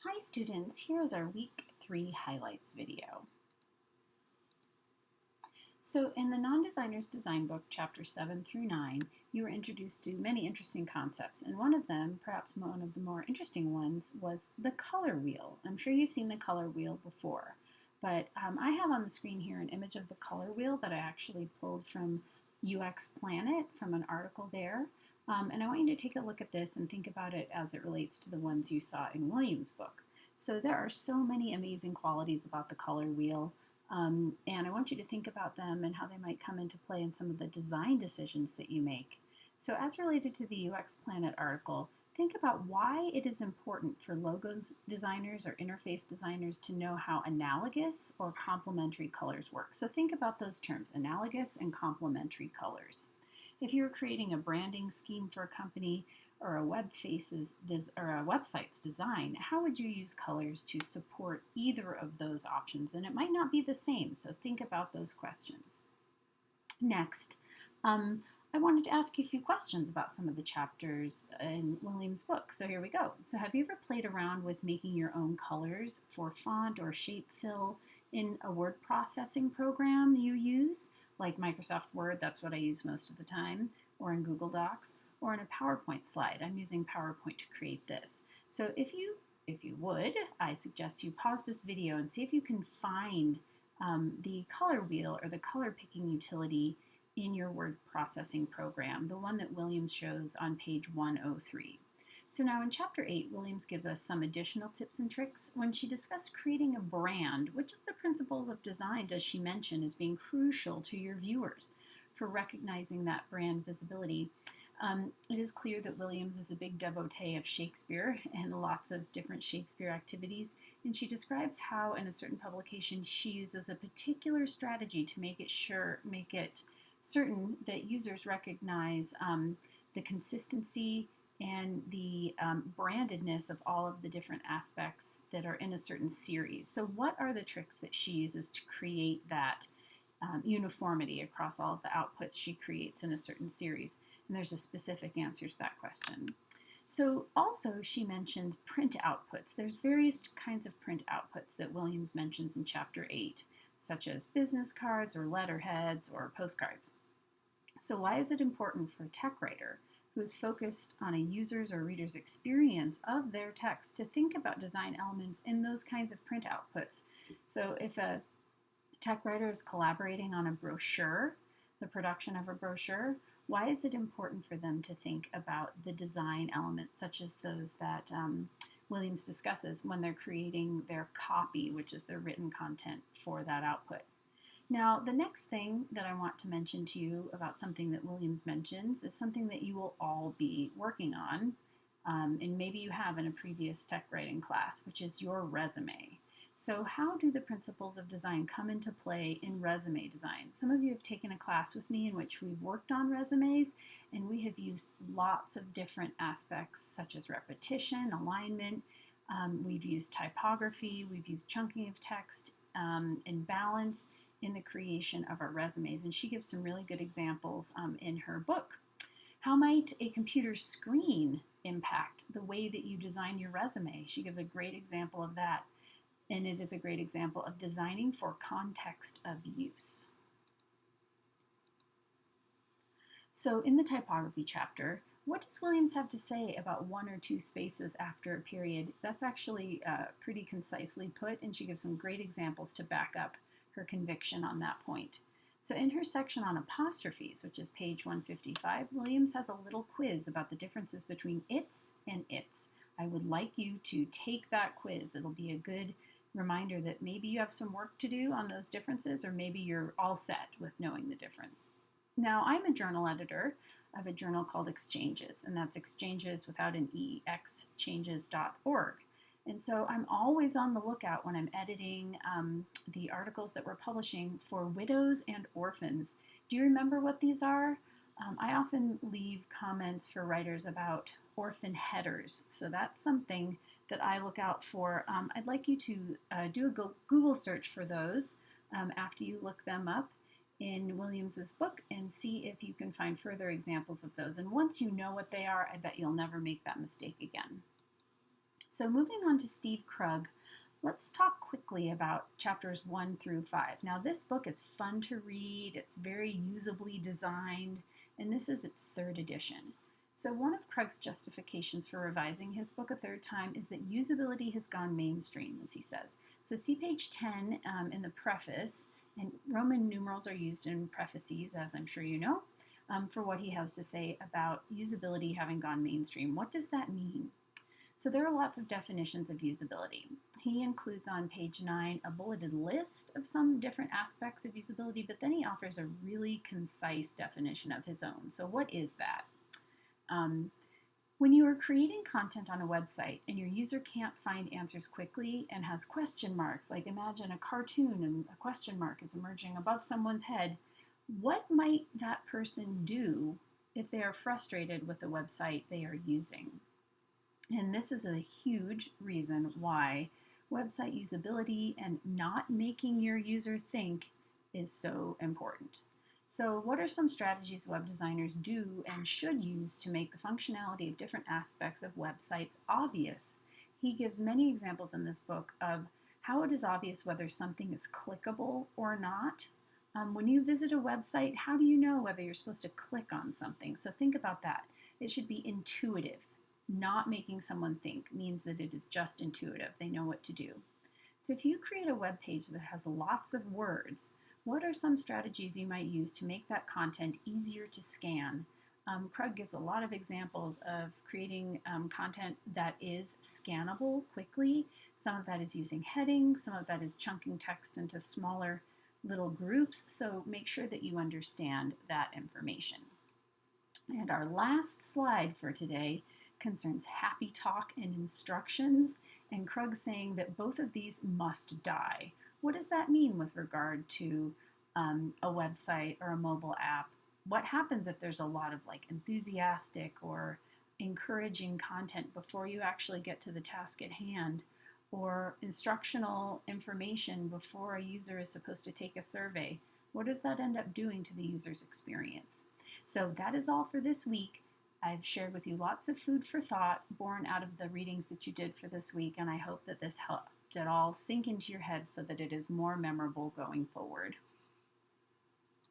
Hi students, here is our week 3 highlights video. So in the Non-Designer's Design Book, chapter 7 through 9, you were introduced to many interesting concepts, and one of them, perhaps one of the more interesting ones, was the color wheel. I'm sure you've seen the color wheel before, but I have on the screen here an image of the color wheel that I actually pulled from UX Planet, from an article there. And I want you to take a look at this and think about it as it relates to the ones you saw in Williams' book. So there are so many amazing qualities about the color wheel, and I want you to think about them and how they might come into play in some of the design decisions that you make. So as related to the UX Planet article, think about why it is important for logos designers or interface designers to know how analogous or complementary colors work. So think about those terms, analogous and complementary colors. If you're creating a branding scheme for a company or a website's design, how would you use colors to support either of those options? And it might not be the same, so think about those questions. Next, I wanted to ask you a few questions about some of the chapters in Williams' book. So here we go. So have you ever played around with making your own colors for font or shape fill in a word processing program you use? Like Microsoft Word, that's what I use most of the time, or in Google Docs, or in a PowerPoint slide. I'm using PowerPoint to create this. So if you would, I suggest you pause this video and see if you can find the color wheel or the color picking utility in your word processing program, the one that Williams shows on page 103. So now in chapter 8, Williams gives us some additional tips and tricks. When she discussed creating a brand, which of the principles of design does she mention as being crucial to your viewers for recognizing that brand visibility? It is clear that Williams is a big devotee of Shakespeare and lots of different Shakespeare activities, and she describes how in a certain publication she uses a particular strategy to make it certain that users recognize the consistency and the brandedness of all of the different aspects that are in a certain series. So what are the tricks that she uses to create that uniformity across all of the outputs she creates in a certain series? And there's a specific answer to that question. So also she mentions print outputs. There's various kinds of print outputs that Williams mentions in chapter 8, such as business cards or letterheads or postcards. So why is it important for a tech writer who is focused on a user's or reader's experience of their text to think about design elements in those kinds of print outputs? So if a tech writer is collaborating on a brochure, the production of a brochure, why is it important for them to think about the design elements such as those that Williams discusses when they're creating their copy, which is their written content for that output? Now, the next thing that I want to mention to you about something that Williams mentions is something that you will all be working on, and maybe you have in a previous tech writing class, which is your resume. So how do the principles of design come into play in resume design? Some of you have taken a class with me in which we've worked on resumes, and we have used lots of different aspects such as repetition, alignment. We've used typography, we've used chunking of text, and balance in the creation of our resumes. And she gives some really good examples in her book. How might a computer screen impact the way that you design your resume? She gives a great example of that. And it is a great example of designing for context of use. So in the typography chapter, what does Williams have to say about one or two spaces after a period? That's actually pretty concisely put, and she gives some great examples to back up her conviction on that point. So in her section on apostrophes, which is page 155, Williams has a little quiz about the differences between its and its. I would like you to take that quiz. It'll be a good reminder that maybe you have some work to do on those differences, or maybe you're all set with knowing the difference. Now, I'm a journal editor of a journal called Exchanges, and that's Exchanges without an E, exchanges.org. And so I'm always on the lookout when I'm editing the articles that we're publishing for widows and orphans. Do you remember what these are? I often leave comments for writers about orphan headers, so that's something that I look out for. I'd like you to do a Google search for those after you look them up in Williams's book and see if you can find further examples of those. And once you know what they are, I bet you'll never make that mistake again. So moving on to Steve Krug, let's talk quickly about chapters 1 through 5. Now this book is fun to read, it's very usably designed, and this is its third edition. So one of Krug's justifications for revising his book a third time is that usability has gone mainstream, as he says. So see page 10 in the preface, and Roman numerals are used in prefaces, as I'm sure you know, for what he has to say about usability having gone mainstream. What does that mean? So there are lots of definitions of usability. He includes on page 9 a bulleted list of some different aspects of usability, but then he offers a really concise definition of his own. So what is that? When you are creating content on a website and your user can't find answers quickly and has question marks, like imagine a cartoon and a question mark is emerging above someone's head, what might that person do if they are frustrated with the website they are using? And this is a huge reason why website usability and not making your user think is so important. So what are some strategies web designers do and should use to make the functionality of different aspects of websites obvious? He gives many examples in this book of how it is obvious whether something is clickable or not. When you visit a website, how do you know whether you're supposed to click on something? So think about that. It should be intuitive. Not making someone think means that it is just intuitive. They know what to do. So if you create a web page that has lots of words, what are some strategies you might use to make that content easier to scan? Krug gives a lot of examples of creating content that is scannable quickly. Some of that is using headings, some of that is chunking text into smaller little groups, so make sure that you understand that information. And our last slide for today concerns happy talk and instructions, and Krug saying that both of these must die. What does that mean with regard to a website or a mobile app? What happens if there's a lot of enthusiastic or encouraging content before you actually get to the task at hand, or instructional information before a user is supposed to take a survey? What does that end up doing to the user's experience? So that is all for this week. I've shared with you lots of food for thought born out of the readings that you did for this week, and I hope that this helped it all sink into your head so that it is more memorable going forward.